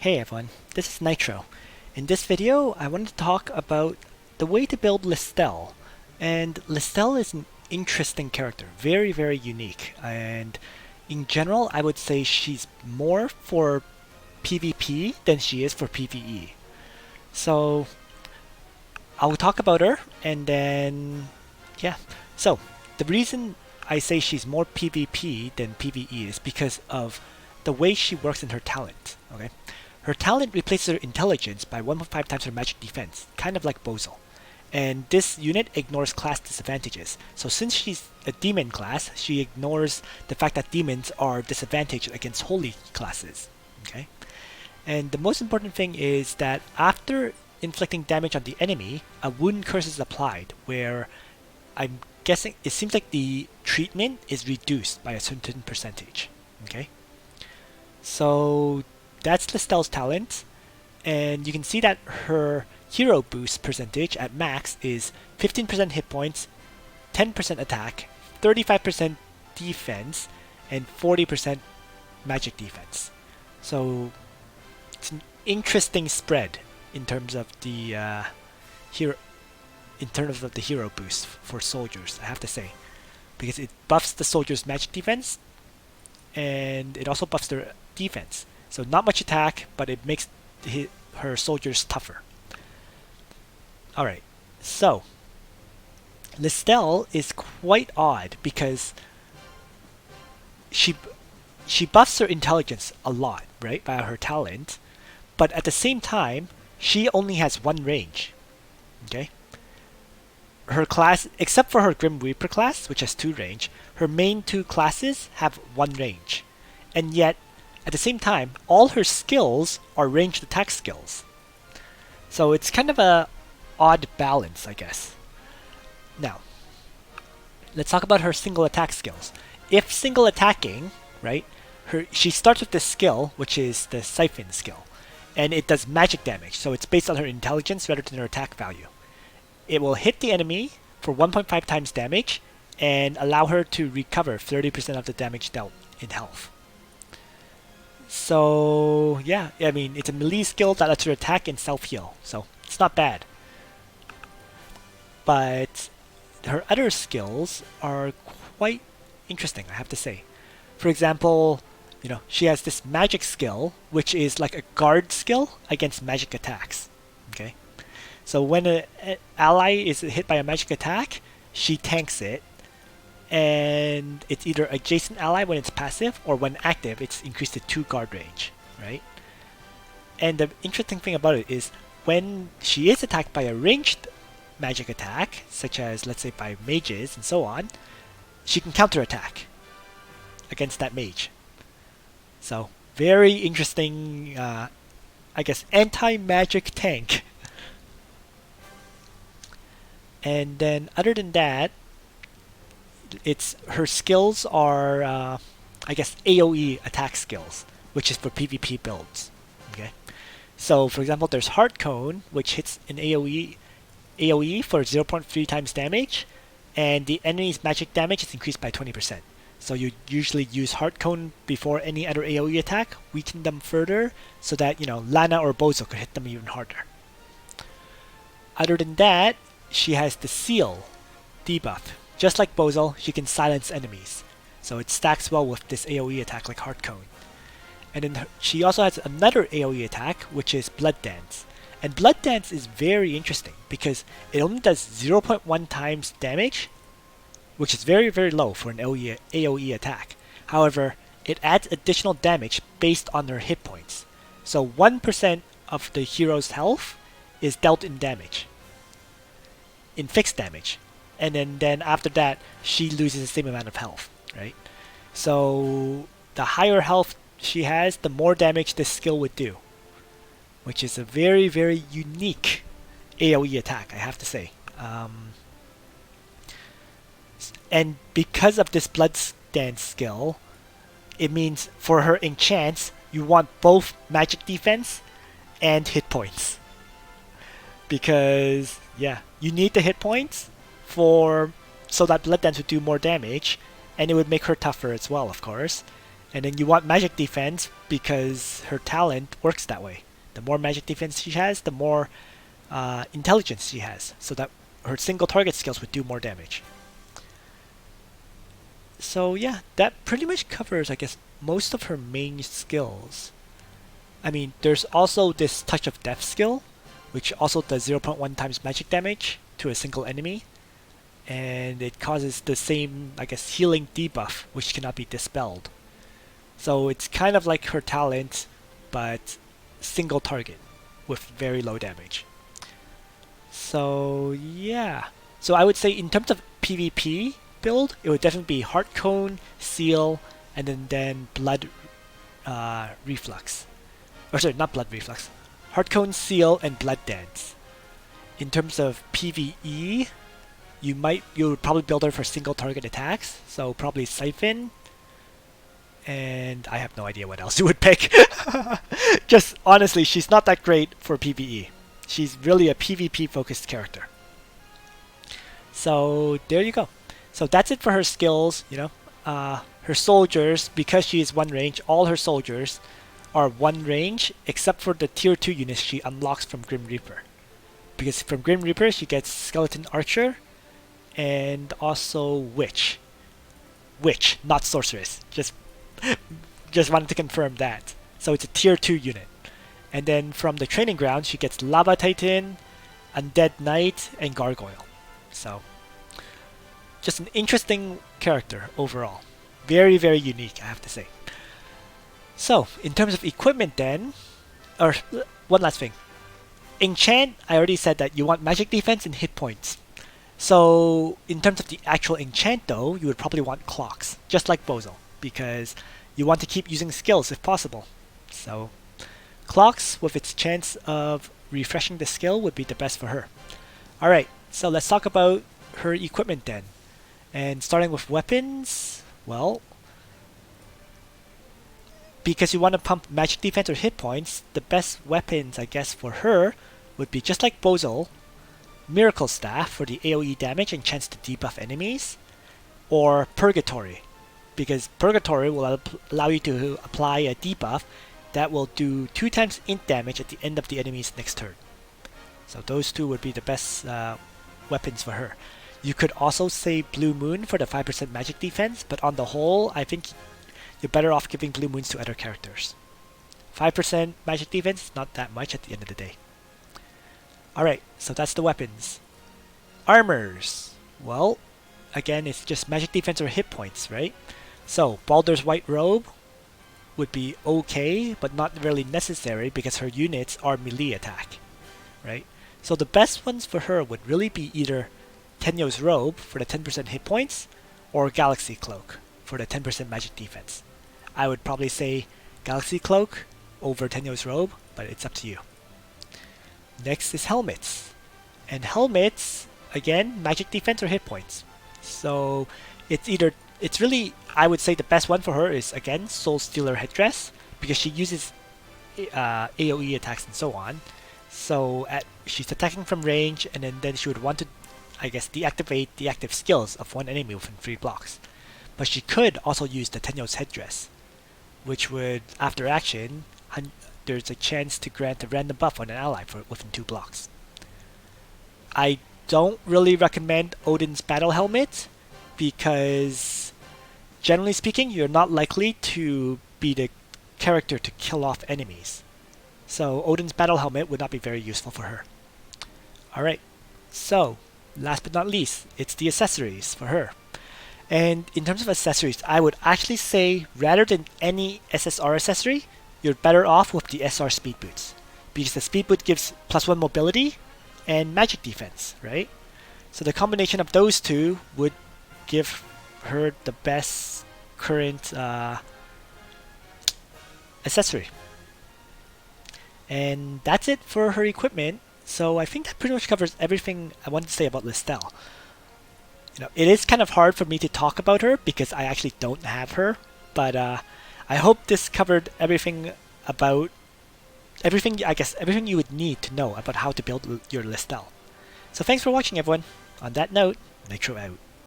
Hey everyone, this is Nitro. In this video, I wanted to talk about the way to build Listell. And Listell is an interesting character, very unique. And in general, I would say she's more for PvP than she is for PvE. So I'll talk about her and then, yeah. So the reason I say she's more PvP than PvE is because of the way she works in her talent. Okay. Her talent replaces her intelligence by 1.5 times her magic defense, kind of like Bozel. And this unit ignores class disadvantages. So since she's a demon class, she ignores the fact that demons are disadvantaged against holy classes. Okay? And the most important thing is that after inflicting damage on the enemy, a wound curse is applied, where I'm guessing it seems like the treatment is reduced by a certain percentage. Okay? So that's Listell's talent, and you can see that her hero boost percentage at max is 15% hit points, 10% attack, 35% defense, and 40% magic defense. So it's an interesting spread in terms of the hero boost for soldiers, I have to say, because it buffs the soldiers' magic defense, and it also buffs their defense. So not much attack, but it makes her soldiers tougher. Alright, so Listell is quite odd because she buffs her intelligence a lot, right, by her talent, but at the same time, she only has one range. Okay? Her class, except for her Grim Reaper class, which has 2 range, her main 2 classes have 1 range. And yet, at the same time, all her skills are ranged attack skills. So it's kind of a odd balance, I guess. Now, let's talk about her single attack skills. If single attacking, right, she starts with this skill, which is the Siphon skill, and it does magic damage, so it's based on her intelligence rather than her attack value. It will hit the enemy for 1.5 times damage and allow her to recover 30% of the damage dealt in health. So yeah, I mean, it's a melee skill that lets her attack and self-heal, so it's not bad. But her other skills are quite interesting, I have to say. For example, she has this magic skill, which is like a guard skill against magic attacks. Okay, so when an ally is hit by a magic attack, she tanks it, and it's either adjacent ally when it's passive, or when active, it's increased to 2 guard range, right? And the interesting thing about it is when she is attacked by a ranged magic attack, such as, let's say, by mages and so on, she can counterattack against that mage. So, very interesting, I guess, anti-magic tank. And then, other than that, her skills are, I guess, AoE attack skills, which is for PvP builds. Okay, so for example, there's Heart Cone, which hits an AoE for 0.3 times damage, and the enemy's magic damage is increased by 20%. So you usually use Heart Cone before any other AoE attack, weaken them further, so that Lana or Bozo could hit them even harder. Other than that, she has the Seal debuff. Just like Bozel, she can silence enemies, so it stacks well with this AoE attack like Heart Cone. And then she also has another AoE attack, which is Blood Dance. And Blood Dance is very interesting because it only does 0.1 times damage, which is very low for an AoE attack. However, it adds additional damage based on her hit points. So 1% of the hero's health is dealt in damage, in fixed damage. And then after that, she loses the same amount of health, right? So the higher health she has, the more damage this skill would do, which is a very unique AoE attack, I have to say. And because of this Blood Dance skill, it means for her enchants, you want both magic defense and hit points. Because, yeah, you need the hit points so that Blood Dance would do more damage, and it would make her tougher as well, of course. And then you want magic defense because her talent works that way. The more magic defense she has, the more intelligence she has, so that her single target skills would do more damage. So yeah, that pretty much covers, I guess, most of her main skills. I mean, there's also this Touch of Death skill, which also does 0.1 times magic damage to a single enemy. And it causes the same, I guess, healing debuff, which cannot be dispelled. So it's kind of like her talent, but single target with very low damage. So yeah. So I would say in terms of PvP build, it would definitely be Heart Cone, Seal, and then Blood Reflux. Or sorry, not Blood Reflux. Heart Cone, Seal, and Blood Dance. In terms of PvE, you would probably build her for single target attacks, so probably Siphon, and I have no idea what else you would pick. Just honestly, she's not that great for PvE. She's really a PvP focused character. So there you go. So that's it for her skills. Her soldiers, because she is one range, all her soldiers are one range except for the tier 2 units she unlocks from Grim Reaper. Because from Grim Reaper she gets Skeleton Archer and also Witch. Witch, not Sorceress. Just wanted to confirm that. So it's a tier 2 unit. And then from the training ground she gets Lava Titan, Undead Knight, and Gargoyle. So just an interesting character overall. Very, very unique, I have to say. So, in terms of equipment then, or one last thing. Enchant, I already said that you want magic defense and hit points. So, in terms of the actual enchant though, you would probably want clocks, just like Bozo, because you want to keep using skills if possible. So, clocks with its chance of refreshing the skill would be the best for her. Alright, so let's talk about her equipment then. And starting with weapons, well, because you want to pump magic defense or hit points, the best weapons, I guess, for her would be just like Bozo, Miracle Staff for the AoE damage and chance to debuff enemies, or Purgatory, because Purgatory will allow you to apply a debuff that will do 2 times int damage at the end of the enemy's next turn. So those two would be the best weapons for her. You could also say Blue Moon for the 5% magic defense, but on the whole, I think you're better off giving Blue Moons to other characters. 5% magic defense, not that much at the end of the day. Alright, so that's the weapons. Armors. Well, again, it's just magic defense or hit points, right? So, Baldur's White Robe would be okay, but not really necessary because her units are melee attack, right? So the best ones for her would really be either Tenyo's Robe for the 10% hit points, or Galaxy Cloak for the 10% magic defense. I would probably say Galaxy Cloak over Tenyo's Robe, but it's up to you. Next is helmets. And helmets, again, magic defense or hit points. So it's really, I would say the best one for her is, again, Soul Stealer Headdress, because she uses AoE attacks and so on. So she's attacking from range, and then she would want to, I guess, deactivate the active skills of one enemy within 3 blocks. But she could also use the Tenyo's Headdress, which would, after action, there's a chance to grant a random buff on an ally within 2 blocks. I don't really recommend Odin's Battle Helmet, because generally speaking, you're not likely to be the character to kill off enemies. So Odin's Battle Helmet would not be very useful for her. Alright, so last but not least, it's the accessories for her. And in terms of accessories, I would actually say rather than any SSR accessory, you're better off with the SR Speed Boots, because the Speed Boot gives +1 mobility and magic defense, right? So the combination of those two would give her the best current accessory. And that's it for her equipment. So I think that pretty much covers everything I wanted to say about Listell. It is kind of hard for me to talk about her because I actually don't have her, but I hope this covered everything about everything you would need to know about how to build your Listell. So thanks for watching, everyone. On that note, Nitro out.